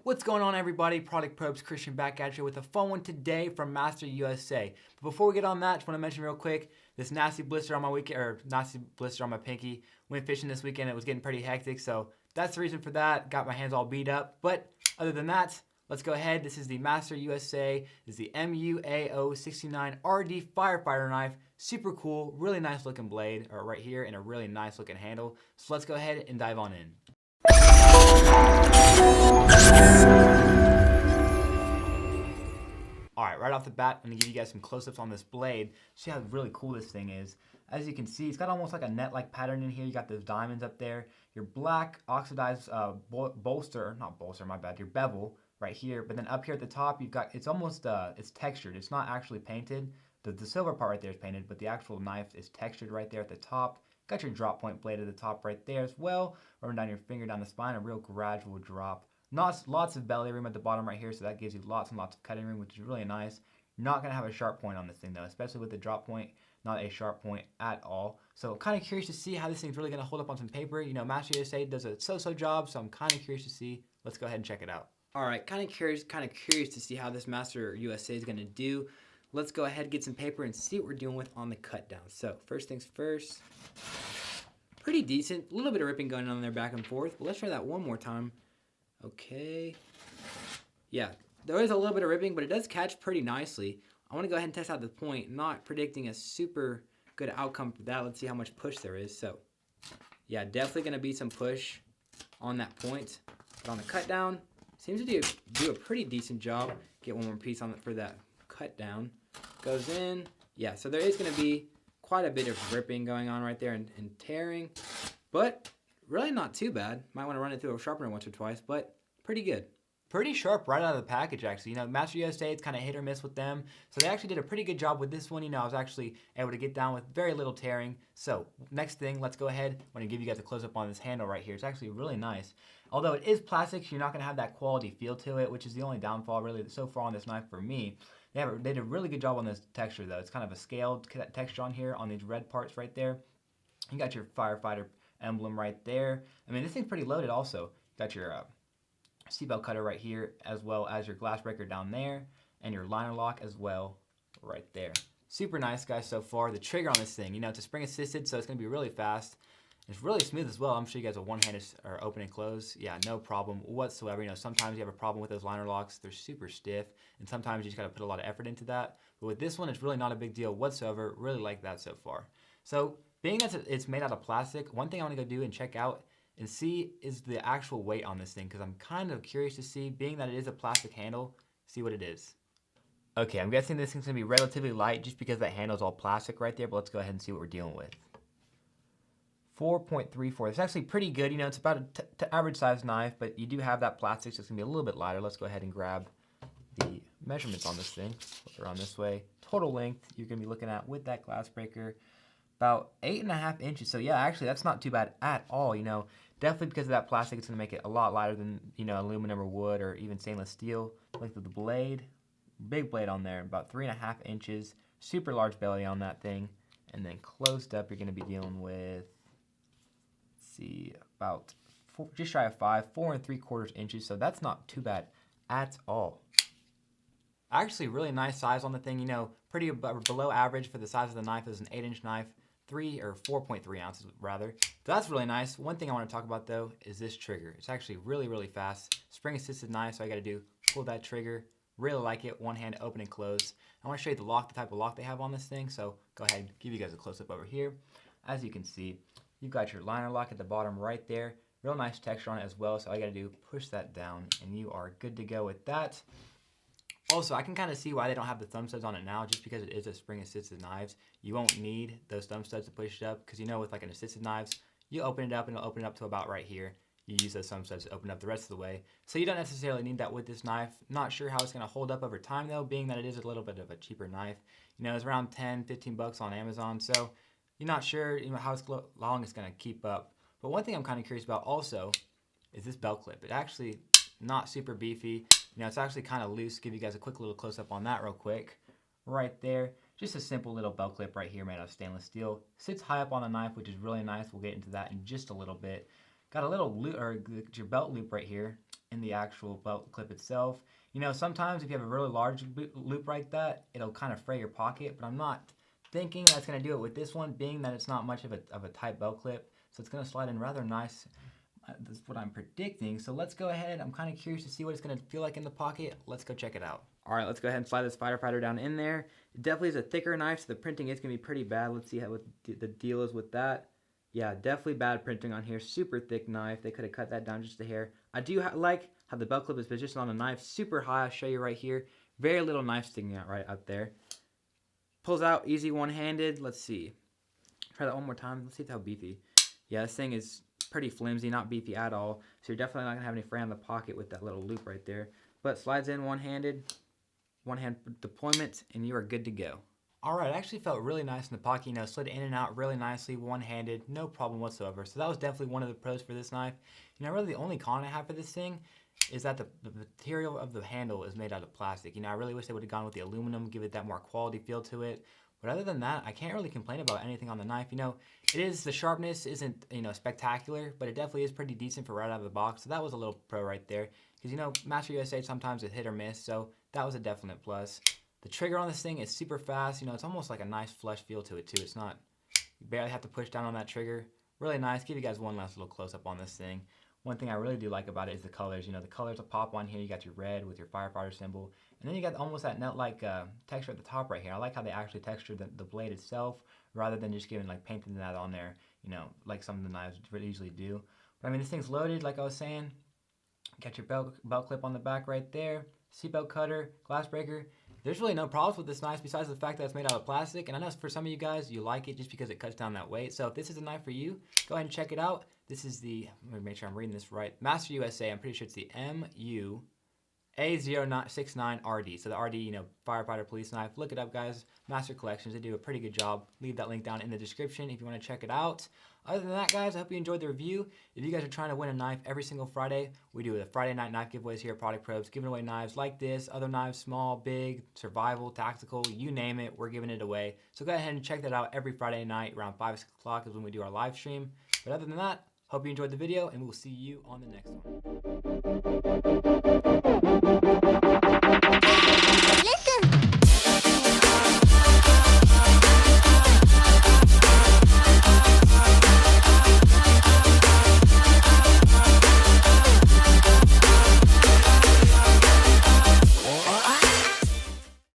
What's going on, everybody? Product Probes Christian back at you with a fun one today from Master USA. But before we get on that, just want to mention real quick this nasty blister on my my pinky. Went fishing this weekend. It was getting pretty hectic, so that's the reason for that. Got my hands all beat up. But other than that, let's go ahead. This is the Master USA. This is the MU-A069RD firefighter knife. Super cool, really nice looking blade right here, and a really nice looking handle. So let's go ahead and dive on in. Alright, right off the bat, I'm going to give you guys some close-ups on this blade. See how really cool this thing is. As you can see, it's got almost like a net-like pattern in here. You got those diamonds up there. Your black oxidized your bevel right here. But then up here at the top, you've got, it's almost, it's textured. It's not actually painted. The silver part right there is painted, but the actual knife is textured right there at the top. Got your drop point blade at the top right there as well. Running down your finger down the spine, a real gradual drop. Lots of belly room at the bottom right here, so that gives you lots and lots of cutting room, which is really nice. You're not going to have a sharp point on this thing though, especially with the drop point, not a sharp point at all. So kind of curious to see how this thing's really going to hold up on some paper. You know, Master USA does a so-so job, so I'm kind of curious to see. Let's go ahead and check it out. Alright, kind of curious to see how this Master USA is going to do. Let's go ahead, get some paper, and see what we're dealing with on the cut down. So first things first, pretty decent. A little bit of ripping going on there back and forth, but let's try that one more time. Okay. Yeah, there is a little bit of ripping, but it does catch pretty nicely. I want to go ahead and test out the point, not predicting a super good outcome for that. Let's see how much push there is. So, yeah, definitely going to be some push on that point. But on the cut down, seems to do a pretty decent job. Get one more piece on it for that cut down. Goes in. Yeah, so there is going to be quite a bit of ripping going on right there and tearing. But really not too bad. Might want to run it through a sharpener once or twice, but pretty good. Pretty sharp right out of the package, actually. You know, Master USA, it's kind of hit or miss with them. So they actually did a pretty good job with this one. You know, I was actually able to get down with very little tearing. So next thing, let's go ahead. I'm going to give you guys a close-up on this handle right here. It's actually really nice. Although it is plastic, you're not going to have that quality feel to it, which is the only downfall really so far on this knife for me. They did a really good job on this texture, though. It's kind of a scaled texture on here on these red parts right there. You got your firefighter emblem right there. I mean, this thing's pretty loaded also. Got your seatbelt cutter right here, as well as your glass breaker down there, and your liner lock as well right there. Super nice, guys, so far. The trigger on this thing, you know, it's a spring assisted, so it's going to be really fast. It's really smooth as well. I'm sure you guys will one-handed or open and close. Yeah, no problem whatsoever. You know, sometimes you have a problem with those liner locks. They're super stiff, and sometimes you just got to put a lot of effort into that. But with this one, it's really not a big deal whatsoever. Really like that so far. So being that it's made out of plastic, one thing I want to go do and check out and see is the actual weight on this thing, because I'm kind of curious to see, being that it is a plastic handle, see what it is. Okay, I'm guessing this thing's going to be relatively light just because that handle's all plastic right there, but let's go ahead and see what we're dealing with. 4.34. It's actually pretty good. You know, it's about an average size knife, but you do have that plastic, so it's going to be a little bit lighter. Let's go ahead and grab the measurements on this thing. Flip it around this way. Total length you're going to be looking at with that glass breaker, about 8.5 inches. So yeah, actually that's not too bad at all. You know, definitely because of that plastic, it's going to make it a lot lighter than, you know, aluminum or wood or even stainless steel. Length of the blade, big blade on there, about 3.5 inches. Super large belly on that thing. And then closed up, you're going to be dealing with, let's see, about just shy of 4 3/4 inches. So that's not too bad at all. Actually, really nice size on the thing. You know, pretty below average for the size of the knife. It was an 8-inch knife. 4.3 ounces rather. So that's really nice. One thing I want to talk about though is this trigger. It's actually really fast. Spring assisted knife, so I got to do pull that trigger. Really like it. One hand open and close. I want to show you the lock, the type of lock they have on this thing. So go ahead and give you guys a close up over here. As you can see, you've got your liner lock at the bottom right there. Real nice texture on it as well. So all you got to do, push that down, and you are good to go with that. Also, I can kind of see why they don't have the thumb studs on it now, just because it is a spring-assisted knives. You won't need those thumb studs to push it up, because you know with like an assisted knives, you open it up and it'll open it up to about right here. You use those thumb studs to open up the rest of the way. So you don't necessarily need that with this knife. Not sure how it's going to hold up over time though, being that it is a little bit of a cheaper knife. You know, it's around 10, 15 bucks on Amazon, so you're not sure, you know, how long it's going to keep up. But one thing I'm kind of curious about also is this belt clip. It actually not super beefy. You know, it's actually kind of loose. Give you guys a quick little close-up on that real quick. Right there. Just a simple little belt clip right here made out of stainless steel. Sits high up on the knife, which is really nice. We'll get into that in just a little bit. Got a little loop, or your belt loop right here. in the actual belt clip itself. You know, sometimes if you have a really large loop like that, it'll kind of fray your pocket, but I'm not thinking that's going to do it with this one, being that it's not much of a tight belt clip, so it's going to slide in rather nice. That's what I'm predicting. So let's go ahead. I'm kind of curious to see what it's going to feel like in the pocket. Let's go check it out. All right, let's go ahead and slide this firefighter down in there. It definitely is a thicker knife, so the printing is going to be pretty bad. Let's see what the deal is with that. Yeah, definitely bad printing on here. Super thick knife. They could have cut that down just a hair. I do like how the belt clip is positioned on the knife. Super high. I'll show you right here. Very little knife sticking out right up there. Pulls out easy one-handed. Let's see. Try that one more time. Let's see how beefy. Yeah, this thing is pretty flimsy, not beefy at all. So you're definitely not going to have any fray on the pocket with that little loop right there. But slides in one-handed, one-hand deployment, and you are good to go. All right, it actually felt really nice in the pocket, you know, slid in and out really nicely, one-handed, no problem whatsoever. So that was definitely one of the pros for this knife. You know, really the only con I have for this thing is that the material of the handle is made out of plastic. You know, I really wish they would have gone with the aluminum, give it that more quality feel to it. But other than that, I can't really complain about anything on the knife. You know, the sharpness isn't, you know, spectacular, but it definitely is pretty decent for right out of the box. So that was a little pro right there. Because, you know, Master USA sometimes is hit or miss, so that was a definite plus. The trigger on this thing is super fast. You know, it's almost like a nice flush feel to it too. It's not, you barely have to push down on that trigger. Really nice. Give you guys one last little close up on this thing. One thing I really do like about it is the colors. You know, the colors will pop on here. You got your red with your firefighter symbol. And then you got almost that nut-like texture at the top right here. I like how they actually textured the blade itself rather than just giving, like, painting that on there, you know, like some of the knives really usually do. But I mean, this thing's loaded, like I was saying. Got your belt clip on the back right there. Seatbelt cutter, glass breaker. There's really no problems with this knife besides the fact that it's made out of plastic. And I know for some of you guys, you like it just because it cuts down that weight. So if this is a knife for you, go ahead and check it out. This is the, let me make sure I'm reading this right, Master USA. I'm pretty sure it's the MU-A069RD. So the RD, you know, firefighter police knife. Look it up, guys. Master Collections. They do a pretty good job. Leave that link down in the description if you want to check it out. Other than that, guys, I hope you enjoyed the review. If you guys are trying to win a knife every single Friday, we do the Friday night knife giveaways here at Product Probes, giving away knives like this, other knives, small, big, survival, tactical, you name it, we're giving it away. So go ahead and check that out every Friday night around 5 or 6 o'clock is when we do our live stream. But other than that, hope you enjoyed the video, and we'll see you on the next one.